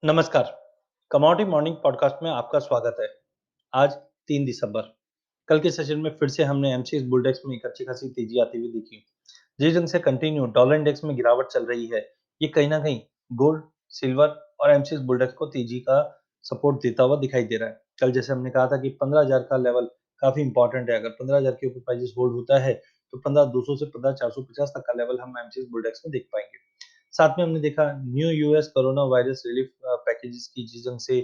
नमस्कार। Commodity morning podcast में आपका स्वागत है। आज 3 दिसंबर। कल के सेशन में फिर से हमने एमसीएक्स बुलडेक्स में एक अच्छी खासी तेजी आती हुई देखी। जिस ढंग से कंटिन्यू डॉलर इंडेक्स में गिरावट चल रही है, ये कहीं न कहीं गोल्ड, सिल्वर और एमसीएक्स बुलडेक्स को तेजी का सपोर्ट देता हुआ दिखाई दे रहा है। कल जैसे हमने कहा था कि 15,000 का लेवल काफ़ी इंपॉर्टेंट है। अगर 15,000 के ऊपर प्राइसेस होल्ड होता है, तो 15,200 से 15,450 तक का लेवल हम एमसीएक्स बुलडेक्स में देख पाएँगे। साथ में हमने देखा new US corona virus relief packages की जिस ढंग से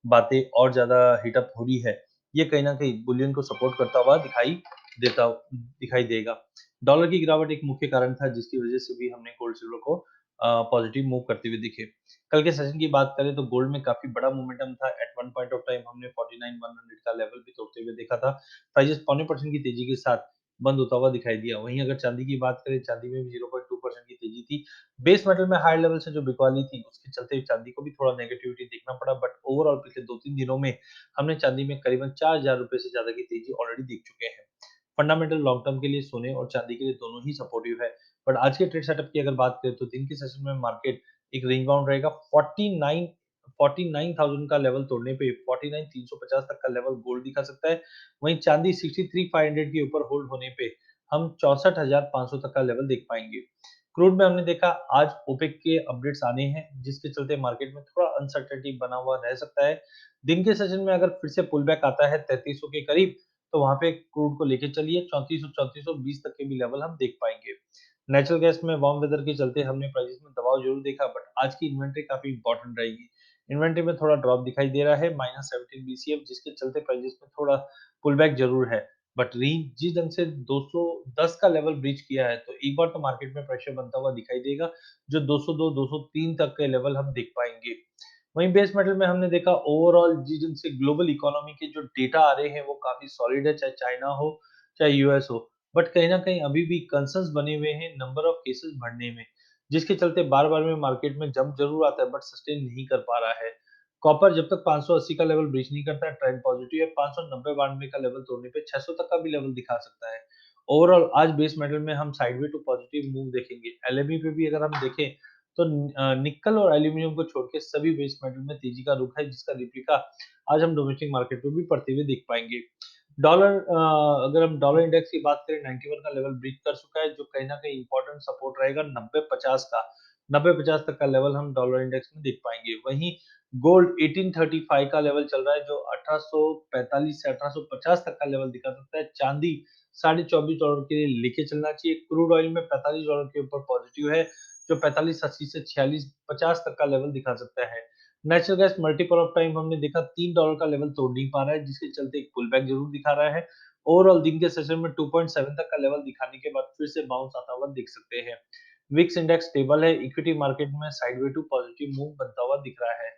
बातें और ज़्यादा हीट अप हो रही है, ये कहीं न कहीं बुलियन को सपोर्ट करता हुआ दिखाई देगा। डॉलर की गिरावट एक मुख्य कारण था जिसकी वजह से भी हमने गोल्ड सिल्वर को पॉजिटिव मूव करते हुए दिखे। कल के सेशन की बात करें तो गोल्ड में काफ़ी बड़ा मोमेंटम था। At one point of time हमने 49,100 का लेवल भी तोड़ते हुए देखा था। प्राइसेस पौने परसेंट की तेजी के साथ बंद होता हुआ दिखाई दिया। वहीं अगर चांदी की बात करें, चांदी में भी 0.2% की तेजी थी। बेस मेटल में हाई लेवल से जो बिकवाली थी, उसके चलते चांदी को भी थोड़ा नेगेटिविटी देखना पड़ा, बट ओवरऑल पिछले 2-3 दिनों में हमने चांदी में करीबन ₹4,000 से ज़्यादा की तेजी ऑलरेडी देख चुके हैं। फंडामेंटल लॉन्ग टर्म के लिए सोने और चांदी के लिए दोनों ही सपोर्टिव है। बट आज के ट्रेड सेटअप की अगर बात करें तो दिन के सेशन में मार्केट एक रेंज बाउंड रहेगा। 49,000 का लेवल तोड़ने पे 49,350 तक का लेवल गोल्ड दिखा सकता है। वहीं चांदी 63,500 के ऊपर होल्ड होने पे हम 64,500 तक का लेवल देख पाएँगे। क्रूड में हमने देखा आज ओपेक के अपडेट्स आने हैं, जिसके चलते मार्केट में थोड़ा अनसर्टेनिटी बना हुआ रह सकता है। दिन के सेशन में अगर फिर से पुल बैक आता है 3300 के करीब, तो वहाँ पे क्रूड को लेके चलिए 3400-3420 तक के भी लेवल हम देख पाएँगे। नेचुरल गैस में वार्म वेदर के चलते हमने प्राइसेस में दबाव ज़रूर देखा, बट आज की इन्वेंटरी काफ़ी इंपॉर्टेंट रहेगी। इन्वेंटरी में थोड़ा ड्रॉप दिखाई दे रहा है -17 बीसीएफ, जिसके चलते प्राइसेस में थोड़ा पुल बैक ज़रूर है। बट रेंज जिस ढंग से 210 का लेवल ब्रीच किया है, तो एक बार तो मार्केट में प्रेशर बनता हुआ दिखाई देगा, जो 202, 203 तक के लेवल हम देख पाएँगे। वहीं बेस मेटल में हमने देखा ओवरऑल जिस ढंग से ग्लोबल इकोनॉमी के जो डेटा आ रहे हैं, वो काफ़ी सॉलिड है, चाहे चाइना हो, चाहे यूएस हो। बट कहीं न कहीं अभी भी कंसर्न्स बने हुए हैं नंबर ऑफ केसेस बढ़ने में, जिसके चलते बार-बार में मार्केट में जंप ज़रूर आता है, बट सस्टेन नहीं कर पा रहा है। कॉपर जब तक 580 का लेवल ब्रीच नहीं करता है, ट्रेंड पॉजिटिव है। 590-92 का लेवल तोड़ने पे 600 तक का भी लेवल दिखा सकता है। ओवरऑल आज बेस मेटल में हम साइडवे टू पॉजिटिव मूव देखेंगे। एलएमई पे भी अगर हम देखें तो निक्कल और एल्यूमीनियम को छोड़ के सभी बेस मेटल में तेजी का रुख है, जिसका रिप्लिका आज हम डोमेस्टिक मार्केट में भी पड़ते हुए देख पाएँगे। अगर हम डॉलर इंडेक्स की बात करें 91 का लेवल ब्रीच कर चुका है, जो कहीं न कहीं इम्पोर्टेंट सपोर्ट रहेगा 90-50 का। 90-50 तक का लेवल हम डॉलर इंडेक्स में देख पाएँगे। वहीं गोल्ड 1835 का लेवल चल रहा है, जो 1845 से 1850 तक का लेवल दिखा सकता है। चांदी साढ़े $24 के लिए लेके चलना चाहिए। क्रूड ऑयल में $45 के ऊपर पॉजिटिव है, जो 45.80 से 46.50 तक का लेवल दिखा सकता है। Natural gas multiple of time हमने देखा $3 का लेवल तोड़ नहीं पा रहा है, जिसके चलते एक पुल बैक ज़रूर दिखा रहा है। ओवरऑल दिन के सेशन में 2.7 तक का लेवल दिखाने के बाद फिर से बाउंस आता हुआ देख सकते हैं। विक्स इंडेक्स स्टेबल है, इक्विटी मार्केट में साइडवे टू पॉजिटिव मूव बनता हुआ दिख रहा है।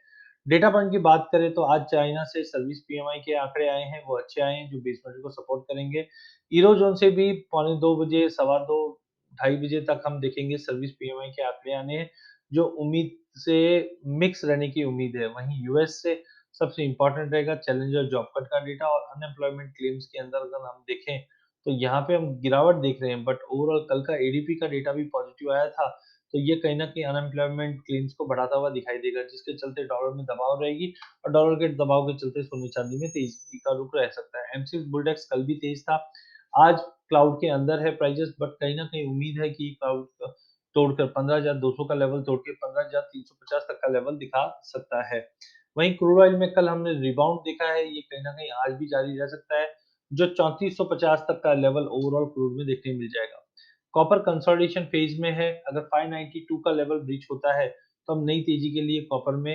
डेटा पॉइंट की बात करें तो आज चाइना से सर्विस पीएमआई के आंकड़े आए हैं, वो अच्छे आए हैं जो बेस मेटल को सपोर्ट करेंगे। यूरो ज़ोन से भी पौने 2 बजे, सवा 2, ढाई बजे तक हम देखेंगे सर्विस पीएमआई के आंकड़े आने हैं, जो उम्मीद से मिक्स रहने की उम्मीद है। वहीं यूएस से सबसे इम्पोर्टेंट रहेगा चैलेंजर जॉब कट का डेटा और अनएम्प्लॉयमेंट क्लेम्स के अंदर अगर हम देखें, तो यहाँ पे हम गिरावट देख रहे हैं, बट ओवरऑल कल का एडीपी का डेटा भी पॉजिटिव आया था, तो ये कहीं न कहीं अनएम्प्लॉयमेंट क्लेम्स को बढ़ाता हुआ दिखाई देगा, जिसके चलते डॉलर में दबाव रहेगी और डॉलर के दबाव के चलते सोने-चांदी में तेज़ी का रुख रह सकता है। एमसीएक्स बुलडेक्स कल भी तेज़ था, आज क्लाउड के अंदर है प्राइसेज़, बट कहीं न कहीं उम्मीद है कि क्लाउड तोड़कर 15,200 का लेवल तोड़ के 15,350 तक का लेवल दिखा सकता है। वहीं क्रूड ऑयल में कल हमने रिबाउंड देखा है, ये कहीं न कहीं आज भी जारी रह सकता है, जो 3450 तक का लेवल ओवरऑल क्रूड में देखने मिल जाएगा। कॉपर कंसोलिडेशन फेज़ में है, अगर 592 का लेवल ब्रीच होता है, तो हम नई तेज़ी के लिए कॉपर में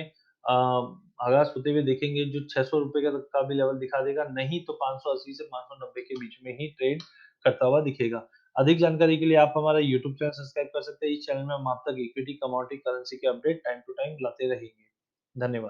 आगाज़ होते हुए देखेंगे, जो ₹600 का भी लेवल दिखा देगा, नहीं तो 580 से 590 के बीच में ही ट्रेड करता हुआ दिखेगा। अधिक जानकारी के लिए आप हमारा यूट्यूब चैनल सब्सक्राइब कर सकते हैं। इस चैनल में हम आप तक इक्विटी, कमोडिटी, करेंसी के अपडेट टाइम टू टाइम लाते रहेंगे। धन्यवाद।